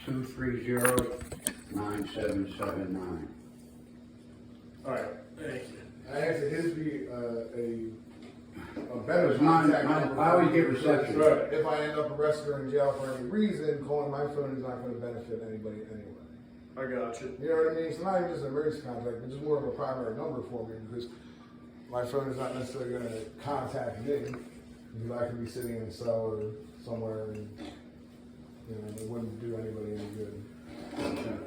230-9779. All right, thank you. I asked that his be a better It's mine- contact mine- number. I always for get me, reception. because if I end up arrested or in jail for any reason, calling my phone is not going to benefit anybody anyway. I got you. You know what I mean? It's not even just an emergency contact, but just more of a primary number for me because my phone is not necessarily going to contact me because I could be sitting in a cell or somewhere and it wouldn't do anybody any good. Thank you.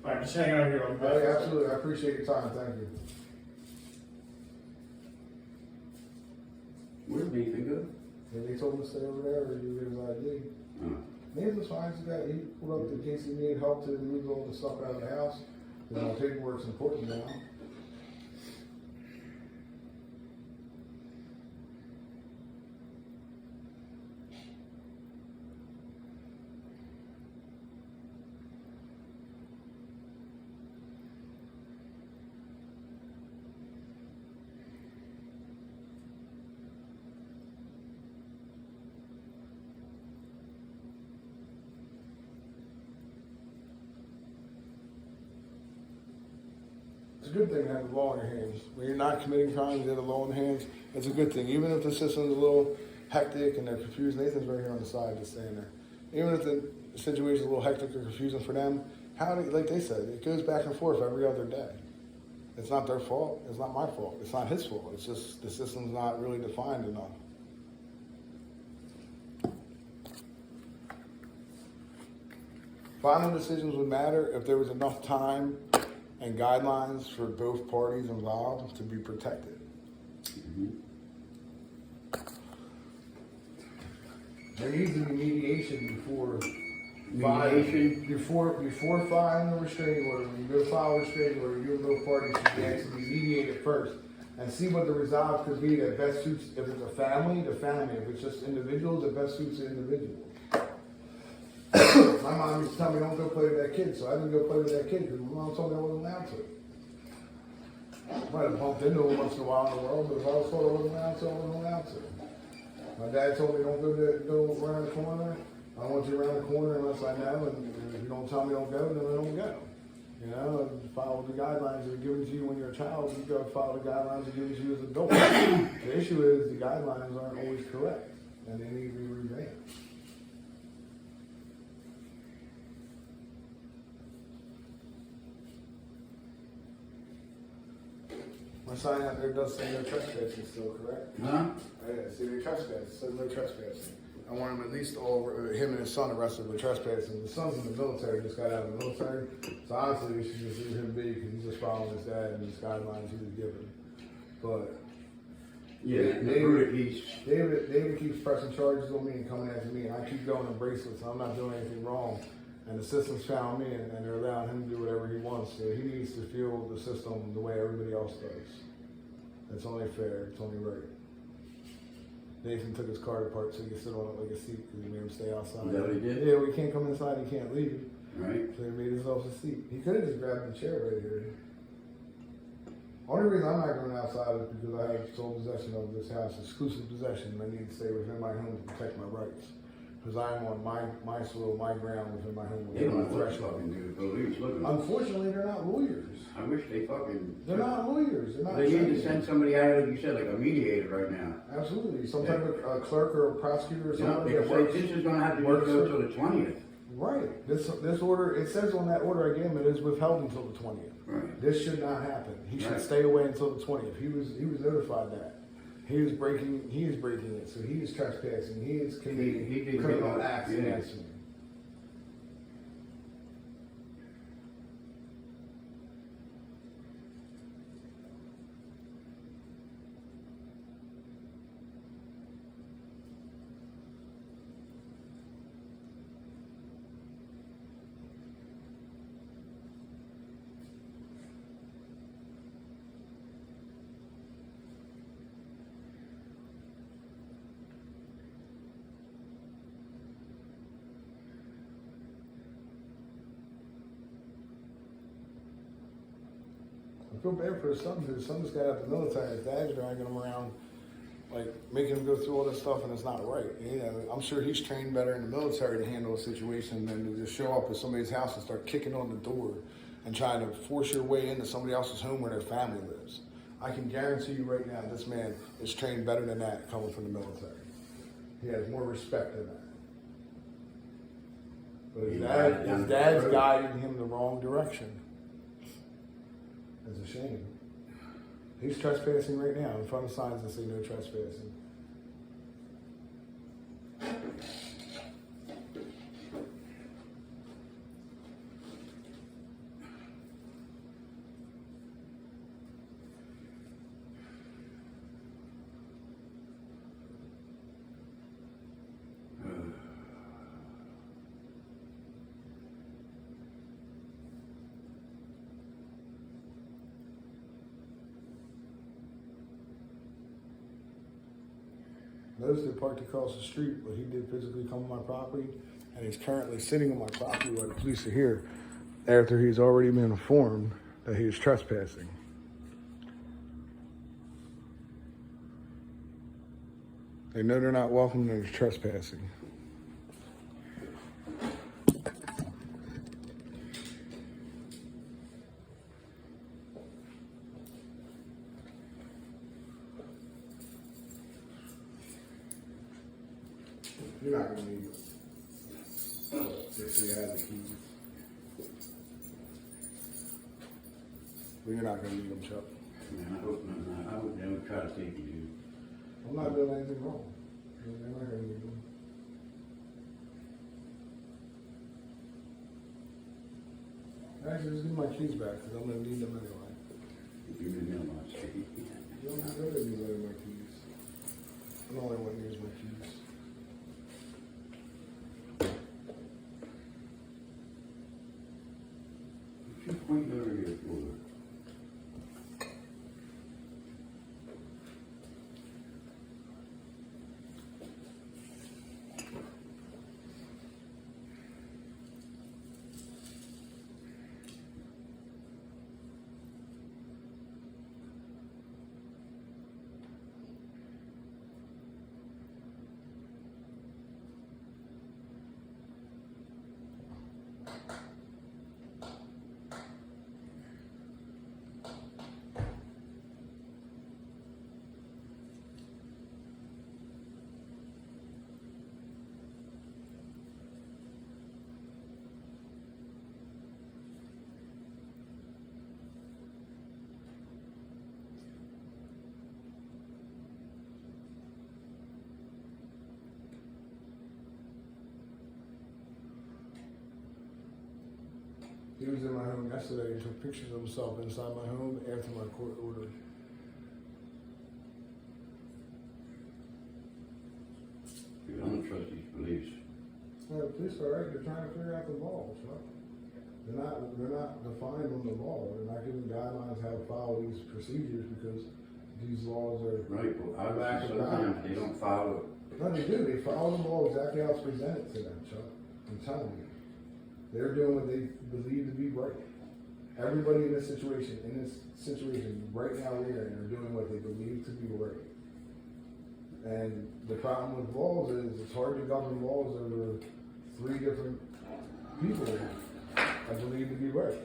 All right, just hang out here. Oh, yeah, absolutely. I appreciate your time. Thank you. Wouldn't be anything good. Maybe they told him to stay over there or you get his ID. Maybe was fine. He pulled up in case he needed help to move all the stuff out of the house. Paperwork's important now. It's a good thing to have the law in your hands. When you're not committing crimes, you have the law in your hands. It's a good thing. Even if the system's a little hectic and they're confused, Nathan's right here on the side just saying there. Even if the situation's a little hectic or confusing for them, like they said, it goes back and forth every other day. It's not their fault. It's not my fault. It's not his fault. It's just the system's not really defined enough. Final decisions would matter if there was enough time and guidelines for both parties involved to be protected. There needs to be mediation before filing a restraining order. When you go file a restraining order, you and both parties should be actually mediated first and see what the resolve could be that best suits. If it's a family, the family. If it's just individuals, it best suits the individual. My mom used to tell me don't go play with that kid, so I didn't go play with that kid because my mom told me I wasn't allowed to. I might have bumped into him once in a while in the world, but if I was told I wasn't allowed to, I wasn't allowed to. My dad told me don't go around the corner. I don't want you around the corner unless I know, and if you don't tell me don't go, then I don't go. You know, and follow the guidelines that are given to you when you're a child. You go follow the guidelines that are given to you as an adult. The issue is the guidelines aren't always correct, and they need to be revamped. My sign out there does say no trespassing still, correct? Huh? Oh, yeah, see, they trespass. It says no trespassing. I want him at least him and his son arrested for trespassing. The son's in the military, just got out of the military. So honestly, we should just leave him be because he's just following his dad and his guidelines he was given. But Yeah, David keeps pressing charges on me and coming after me, and I keep going in bracelets, and I'm not doing anything wrong. And the system's found me, and they're allowing him to do whatever he wants. So he needs to feel the system the way everybody else does. That's only fair. It's only right. Nathan took his car apart so he could sit on it like a seat because he made him stay outside. Is that what he did? Yeah, we can't come inside, he can't leave. Right. So he made himself a seat. He could have just grabbed the chair right here. Only reason I'm not going outside is because I have sole possession of this house, exclusive possession, and I need to stay within my home to protect my rights. Because I am on my soil, my ground within my home. They don't know what fucking do the police. Look at them. Unfortunately, they're not lawyers. I wish they fucking. They're not lawyers. They're not. They need to trained. send somebody out, like you said, like a mediator right now. Absolutely, some type of clerk or a prosecutor or You know, something. they say this is gonna have to go until the 20th. Right. This order, it says on that order I gave him, it is withheld until the 20th. Right. This should not happen. He should Right. stay away until the 20th. He was notified that. He is breaking it, so he is trespassing. He is committing He did criminal get- acts yeah. against me. I feel bad for his son because his son just got out of the military. His dad's dragging him around like making him go through all this stuff and it's not right. You know, I'm sure he's trained better in the military to handle a situation than to just show up at somebody's house and start kicking on the door and trying to force your way into somebody else's home where their family lives. I can guarantee you right now, this man is trained better than that coming from the military. He has more respect than that. But his dad's guiding him the wrong direction. It's a shame. He's trespassing right now in front of signs that say no trespassing. Notice they parked across the street, but he did physically come on my property, and he's currently sitting on my property while the police are here after he's already been informed that he is trespassing. They know they're not welcome, they're trespassing. You're not gonna need it. Just so you have the keys. But you're not gonna need them, Chuck. Man, I hope not. I would never try to take you, dude. I'm not doing anything wrong. You're not gonna need them. Actually, just give me my keys back, because I'm gonna need them anyway. You didn't know my shit. You don't have to let me my keys. I don't only want to use my keys. What you pointing over here for? He was in my home yesterday and took pictures of himself inside my home after my court order. Dude, I don't trust these police. Well, the police are right. They're trying to figure out the laws, right? They're not defined on the law. They're not giving guidelines how to follow these procedures because these laws are Right, but I lack of sometimes guidance. they don't follow. No, they do. They follow the law exactly how it's presented to them, Chuck. I'm telling you. They're doing what they believe to be right. Everybody in this situation right now there, they're doing what they believe to be right. And the problem with laws is it's hard to govern laws over 3 different people I believe to be right.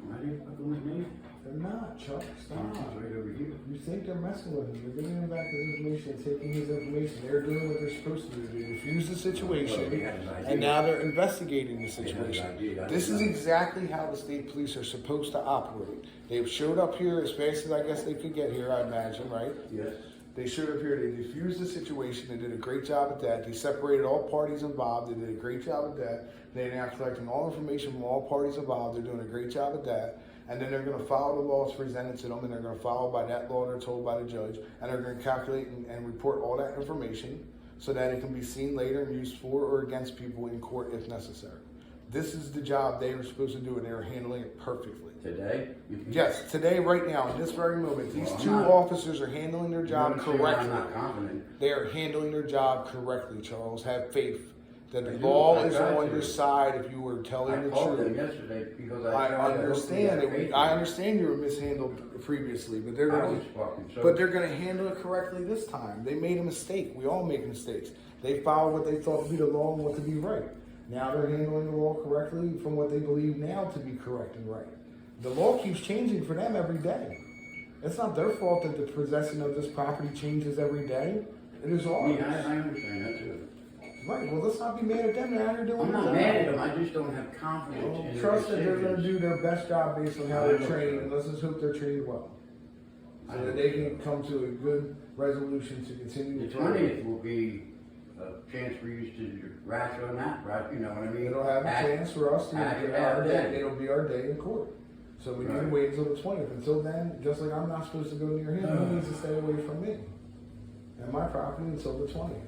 Why are you fucking with me? They're not, Chuck. Stop. It's right over here. You think they're messing with him. They're giving him back his information and taking his information. They're doing what they're supposed to do. They refuse the situation, and now they're investigating the situation. This is exactly how the state police are supposed to operate. They've showed up here as fast as I guess they could get here, I imagine, right? Yes. They showed up here, they diffused the situation, they did a great job at that. They separated all parties involved, they did a great job at that. They're now collecting all information from all parties involved, they're doing a great job at that. And then they're going to follow the laws presented to them, and they're going to follow by that law they're told by the judge, and they're going to calculate and report all that information so that it can be seen later and used for or against people in court if necessary. This is the job they were supposed to do, and they were handling it perfectly. Today? Yes, today, right now, in this very moment, these two officers are handling their job correctly. I'm not confident. They are handling their job correctly, Charles. Have faith. that the I do. law I is got on you. your side if you were telling I the called them truth. yesterday because I tried to understand help you it. get I paid. understand you were mishandled previously, but they're I gonna, was fucking so. but they're gonna handle it correctly this time. They made a mistake. We all make mistakes. They followed what they thought to be the law and what to be right. Now they're handling the law correctly from what they believe now to be correct and right. The law keeps changing for them every day. It's not their fault that the possession of this property changes every day. It is ours. Yeah, I understand that too. Right, well, let's not be mad at them. They're out here doing I'm their not job. mad at them, I just don't have confidence Well, in their trust that they're going to decisions. do their best job based on how I they're know. trained, and let's just hope they're trained well. So that they can come to a good resolution to continue. The 20th will be a chance for you to ratchet on that, right? You know what I mean? It'll have a chance for us to act get it our out day. then. It'll be our day in court. So we need to Right. wait until the 20th. Until then, just like I'm not supposed to go near him, he needs to stay away from me and my property until the 20th.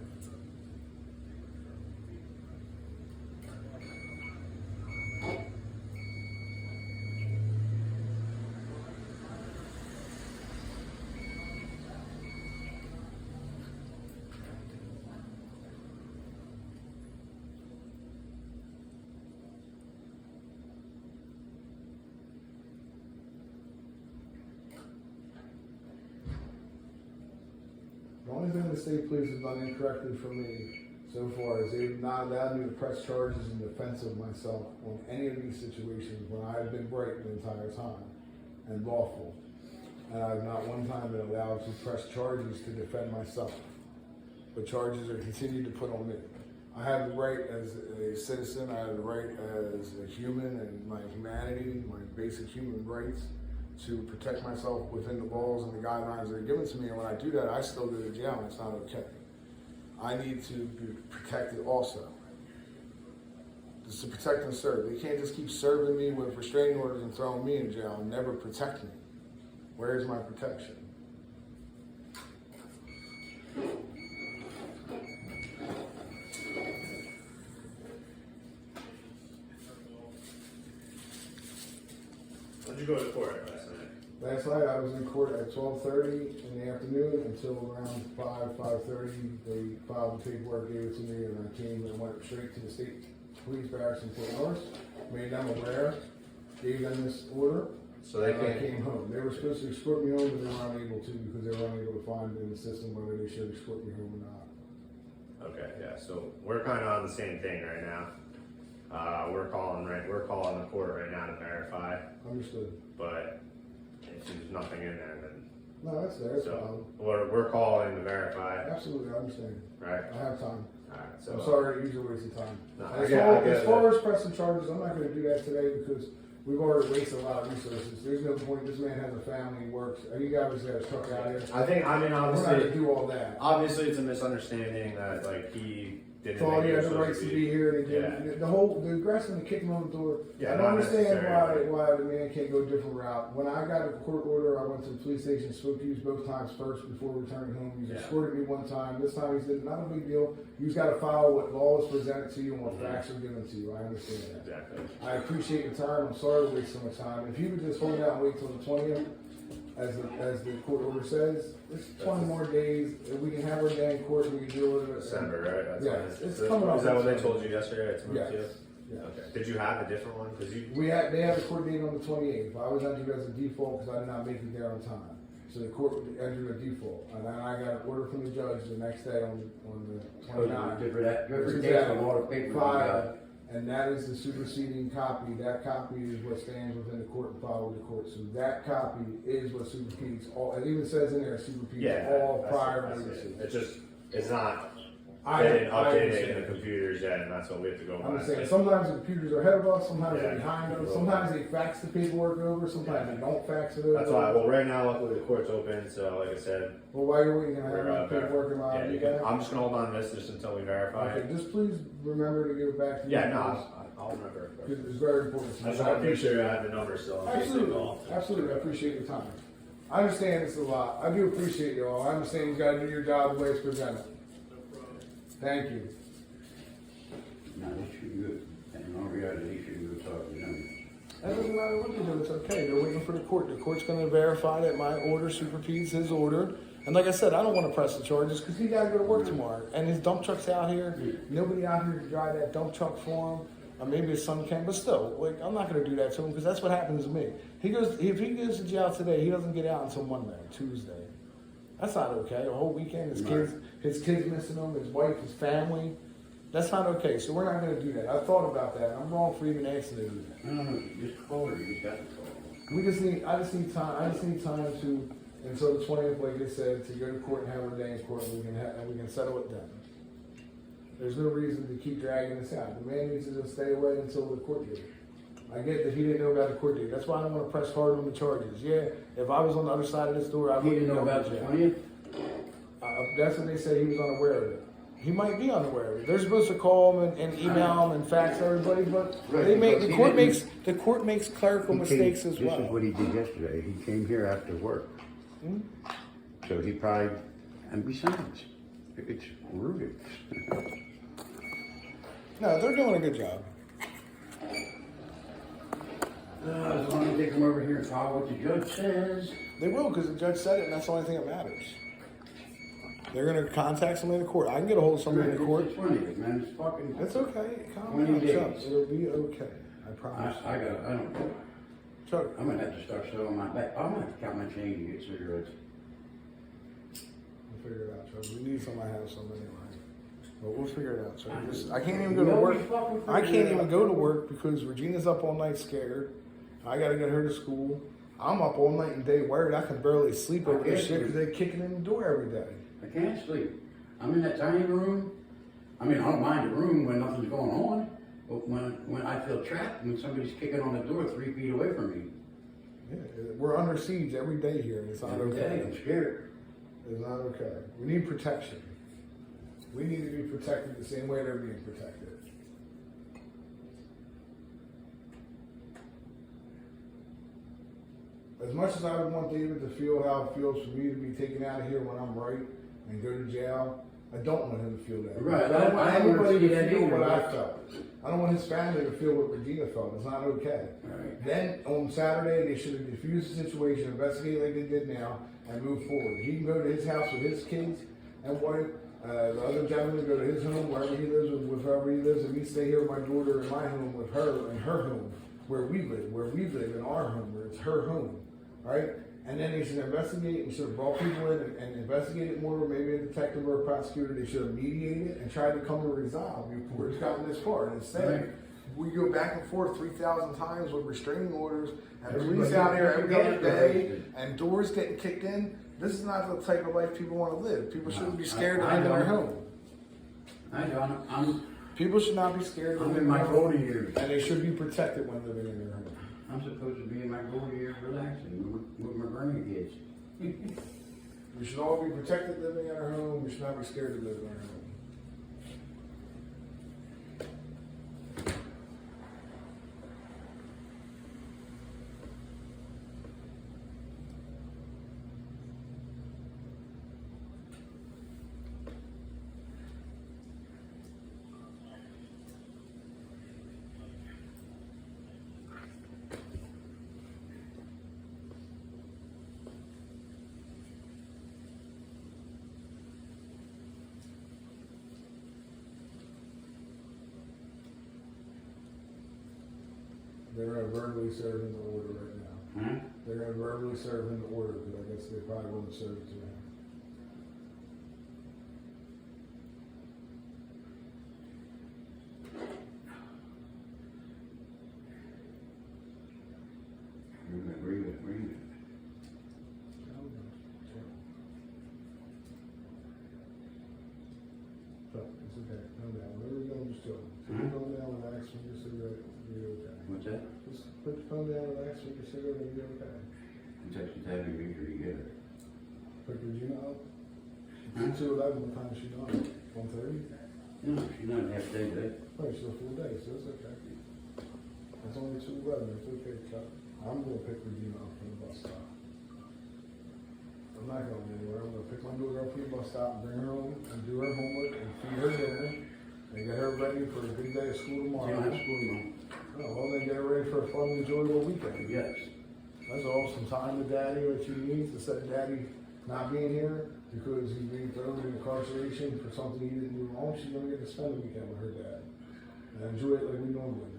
The only thing the state police have done incorrectly for me so far is they've not allowed me to press charges in defense of myself on any of these situations when I've been right the entire time and lawful. And I've not one time been allowed to press charges to defend myself. But charges are continued to put on me. I have the right as a citizen, I have the right as a human and my humanity, my basic human rights to protect myself within the laws and the guidelines that are given to me. And when I do that, I still go to jail and it's not okay. I need to be protected also. Just to protect and serve. They can't just keep serving me with restraining orders and throwing me in jail and never protect me. Where is my protection? When'd you go to court last night? Last night I was in court at 12:30 in the afternoon until around 5:30. They filed the paperwork, gave it to me, and I came and went straight to the state police barracks in Fort North, made them aware, gave them this order, So they and I can't. came home. They were supposed to escort me home, but they were unable to because they were unable to find in the system whether they should escort me home or not. Okay, yeah, so we're kind of on the same thing right now. We're calling the court right now to verify, Understood. but if there's nothing in there, then, No, that's there. It's so, valid. we're calling to verify, Absolutely, I understand. right? I have time. Alright, so. I'm sorry to use your waste of time. No, And I as, get- far, I get as far as pressing charges, I'm not going to do that today because we've already wasted a lot of resources. There's no point. This man has a family, he works. You guys got a truck out here. I mean, We're not going to obviously, do all that. it's a misunderstanding that, like, he didn't. Thought he make had it the rights to be here. And he didn't. The aggressing and kicking on the door. Yeah, I not don't understand necessarily. why the man can't go a different route. When I got a court order, I went to the police station, spoke to you both times first before returning home. He's Yeah. escorted me one time. This time he said, not a big deal. You've got to follow what law is presented to you and what facts are given to you. I understand that. Exactly. I appreciate your time. I'm sorry to waste so much time. If you could just hold out and wait till the 20th, as the court order says, it's 20 more days. If we can have our day in court, we can deal with it. December, right? That's Yeah, when it's coming up. Is that what they told you yesterday? It's moved Yes. to? Yes. Okay. Did you have a different one? Cause you. They had a court date on the 28th. I was entered as a default because I did not make it there on time. So the court entered a default, and then I got an order from the judge the next day on the 29th. Different dates on all the paper you got. And that is the superseding copy. That copy is what stands within the court and filed with the court. So that copy is what supersedes all. It even says in there it supersedes all prior notices. It's not. I They didn't update it in understand. the computers yet, and that's what we have to go I'm by. saying sometimes the computers are ahead of us, sometimes Yeah. they're behind us, sometimes they fax the paperwork over, sometimes they don't fax it over. That's why. Well, right now, luckily the court's open, so like I said, Well, while you're waiting, can I have we're my paperwork in my yeah, you can, I'm just gonna hold on to this just until we verify Okay, it. just please remember to give it back to me. Yeah, no, I'll remember. Because it's very important to me. I just want to make sure I have the number still. in case they Absolutely, call. absolutely, I appreciate your time. I understand it's a lot, I do appreciate you all, I understand you gotta do your job the way it's presented. Thank you. No, they should go, and in reality, they should go talk to them. That doesn't matter what they do, it's okay, they're waiting for the court. The court's gonna verify that my order supersedes his order, And like I said, I don't want to press the charges because he got to go to work tomorrow. And his dump truck's out here. Nobody out here to drive that dump truck for him. Or maybe his son can, but still, like, I'm not going to do that to him because that's what happens to me. If he goes to jail today, he doesn't get out until Monday, Tuesday. That's not okay. A whole weekend, his kids missing him, his wife, his family. That's not okay. So we're not going to do that. I thought about that. I'm wrong for even asking to do that. No, just call her. You just got to call her. I just need time to until the 20th, like I said, to go to court and have a day in court, and we can settle it then. There's no reason to keep dragging this out. The man needs to just stay away until the court date. I get that he didn't know about the court date. That's why I don't want to press hard on the charges. Yeah, if I was on the other side of this door, I He wouldn't didn't know about the jail. 20th? That's what they said. He was unaware of it. He might be unaware of it. They're supposed to call him and email him and fax everybody, but Right, the court makes clerical mistakes as well. This is what he did yesterday. He came here after work. So he probably, and besides, it's rooted. No, they're doing a good job. As long as they come over here and follow what the judge says. They will, because the judge said it, and that's the only thing that matters. They're going to contact somebody in the court. I can get a hold of somebody in the court. It's 20th, man. It's fucking. It's okay. Calm 20 down, days. Chuck. It'll be okay. I promise. I don't know. Chuck, I'm gonna have to start sewing my back. I'm gonna have to count my change and get cigarettes. we'll figure it out, Chuck. We need somebody to have some anyway. But we'll figure it out, Chuck. I can't even go to work. I can't even go to work because Regina's up all night scared. I got to get her to school. I'm up all night and day worried. I can barely sleep over this shit because they're kicking in the door every day. I can't sleep. I'm in that tiny room. I mean, I don't mind the room when nothing's going on. But when I feel trapped, when somebody's kicking on the door 3 feet away from me. Yeah, we're under siege every day here, and it's not Every day, okay. I'm scared. It's not okay. We need protection. We need to be protected the same way they're being protected. As much as I would want David to feel how it feels for me to be taken out of here when I'm right and go to jail, I don't want him to feel that. Right, I don't want I don't anybody see to that feel either, what I but- felt. I don't want his family to feel what Regina felt. It's not okay. Right. Then on Saturday, they should have diffused the situation, investigate like they did now, and move forward. He can go to his house with his kids and wife. The other gentleman go to his home, wherever he lives, with whoever he lives, and me stay here with my daughter in my home with her in her home, where we live in our home, where it's her home, right? And then they should investigate and should have brought people in and investigated more, maybe a detective or a prosecutor. They should have mediated and tried to come to resolve before it's gotten this far. And instead, we go back and forth 3,000 times with restraining orders and police out here every other day and doors getting kicked in. This is not the type of life people want to live. People shouldn't be scared to live in their home. People should not be scared to I'm live in in my their home. golden years. And they should be protected when living in their home. I'm supposed to be in my golden years relaxing with my grandkids. We should all be protected living in our home. We should not be scared to live in our home. They're going to verbally serve him the order right now. Huh? They're going to verbally serve him the order because I guess they probably wouldn't serve it to him. Agree with me. So, it's okay. Calm down. Whatever you're doing, just do it. So you calm down, relax, smoke your cigarette, you'll be okay. What's that? Just put your phone down, relax, smoke your cigarette, and you'll be okay. I'm texting Tabby to make sure you get it. Pick Regina up. It's 2:11, what time is she on? 1:30? No, she's not half day today. Right, she's a full day, so it's okay. It's only 2:11, it's okay, Chuck. I'm gonna pick Regina up from the bus stop. I'm not going anywhere. I'm gonna pick my daughter up from the bus stop and bring her home and do her homework and feed her dinner and get her ready for a big day of school You tomorrow. don't have school tomorrow. Oh, well, then get her ready for a fun, enjoyable weekend. Yes. That's all. Some time with daddy, what she needs to set daddy not being here because he's being thrown in incarceration for something he didn't do wrong. She's gonna get to spend the weekend with her dad and enjoy it like we normally do.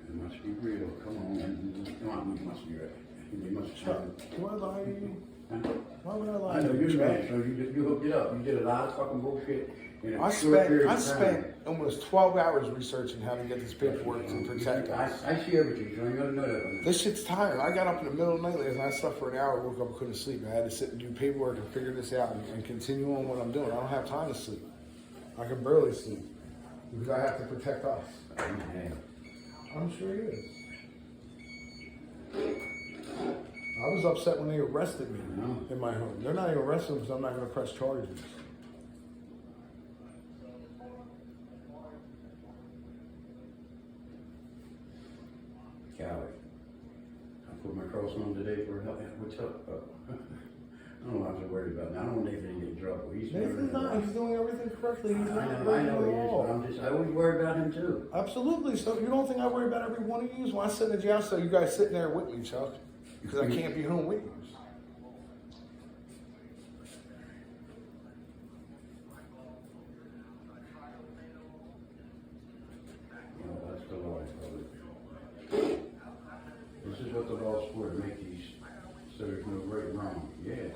It must be real. Come on, man. Come on, it must be real. They must Chuck, do I lie to you? Why would I lie I know to you're you? the man, so you hooked it up. You did a lot of fucking bullshit in a I short period spent of time. almost 12 hours researching how to get this paperwork to protect us. I see everything, so you gotta know that. This shit's tiring. I got up in the middle of the night last night. I slept for an hour, woke up, couldn't sleep. I had to sit and do paperwork and figure this out and continue on what I'm doing. I don't have time to sleep. I can barely sleep because I have to protect us. Okay. I'm sure he is. I was upset when they arrested me in my home. They're not even arresting me because I'm not going to press charges. Coward. I put my cross on today for help. What's up? I don't know what I was worried about. Now, I don't want Nathan to get in trouble. He's Nathan's not. He's doing everything correctly. He's not I know breaking he the is, law. but I always worry about him too. Absolutely. So you don't think I worry about every one of you? When I sit in the jail cell, you guys sitting there with me, Chuck, because I can't be home with you. Well, that's the law, brother. This is what the law's for, to make these, so there's no right and wrong. Yeah.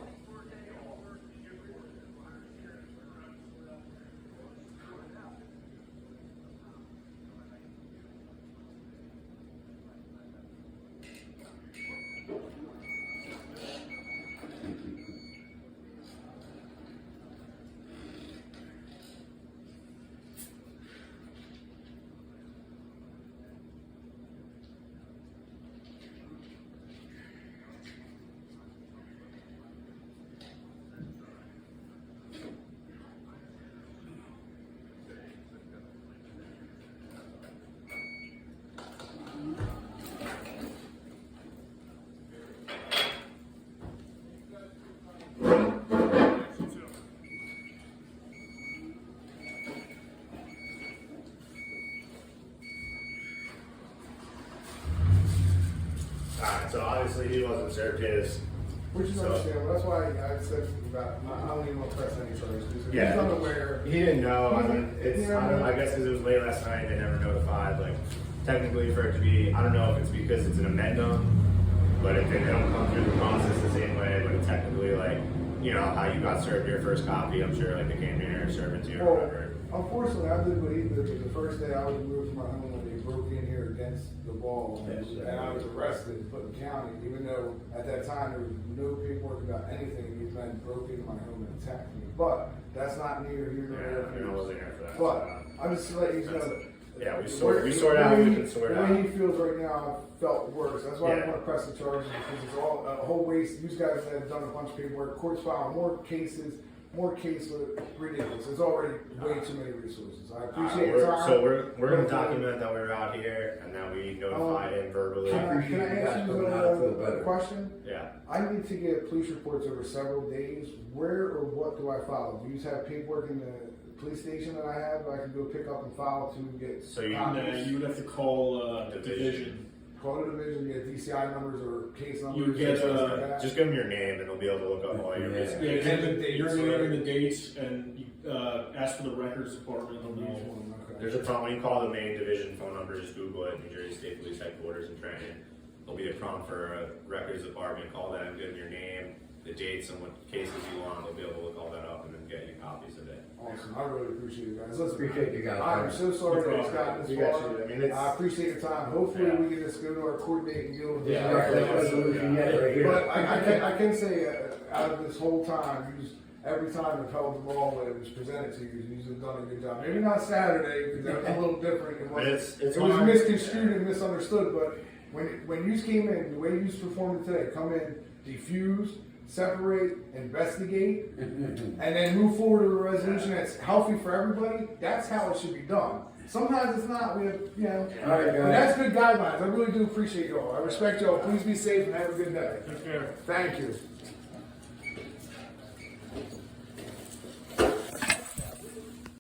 Alright, so obviously he wasn't served his. Which is So- understandable. That's why I said about I don't even want to press any charges. Because Yeah. he's unaware. He didn't know. I mean, it's. Yeah. I guess because it was late last night, they never notified. Like, technically, for it to be, I don't know if it's because it's an amendum, but if they don't come through the process the same way, but technically, like, you know, how you got served your first copy, I'm sure, like, they came here and served it to you or Well, whatever. unfortunately, I did what he did. The first day I was removed from my home when they broke in here against the wall, Yes, and I was arrested in Putnam County, even though at that time there was no paperwork about anything. These men broke into my home and attacked me. But that's not neither here nor Yeah, there. I wasn't here for that. But so, I'm just letting you know. That's- yeah, we the sort way out what we he- can sort The out. way he feels right now, I felt worse. That's why I Yeah. don't want to press the charges because it's all a whole waste. These guys have done a bunch of paperwork. Courts file more cases, more caseload. Ridiculous. There's already way too many resources. I appreciate your time. So we're gonna document that we were out here and that we notified him verbally. Can I appreciate you guys ask you coming out, I feel a better. question? Yeah. I need to get police reports over several days. Where or what do I file? Do you have paperwork in the police station that I have I can go pick up and file to get So you- copies? You would have to call Division. Call the division, get DCI numbers or case numbers. You get, or something like that. Just give them your name and they'll be able to look up all your Yeah. recent Yeah, cases. And the dates, your name right? and the dates, and you, ask for the records department. They'll know. Okay. There's a prompt when you call the main division phone number, just Google it, New Jersey State Police Headquarters in Trenton. There'll be a prompt for a records department, call them, give them your name, the dates and what cases you want, they'll be able to look all that up and then get you copies of it. Awesome. I really appreciate you guys. Listen, Appreciate you guys. I'm so sorry that it's gotten You this got far. you. I mean, it's- I appreciate your time. Hopefully Yeah. we can just go to our court date and deal with this. Yeah, That's the resolution yet, right here. But I can say out of this whole time, you just, every time I've held the law that it was presented to you, you've done a good job. Maybe not Saturday because that was a little different. It But it's it was hard. misconstrued and misunderstood. But when you came in, the way you performed today, come in, defuse, separate, investigate, and then move forward to a resolution that's healthy for everybody. That's how it should be done. Sometimes it's not. We have, you know, All right, guys. but that's good guidelines. I really do appreciate y'all. I respect y'all. Please be safe and have a good day. Take care. Thank you.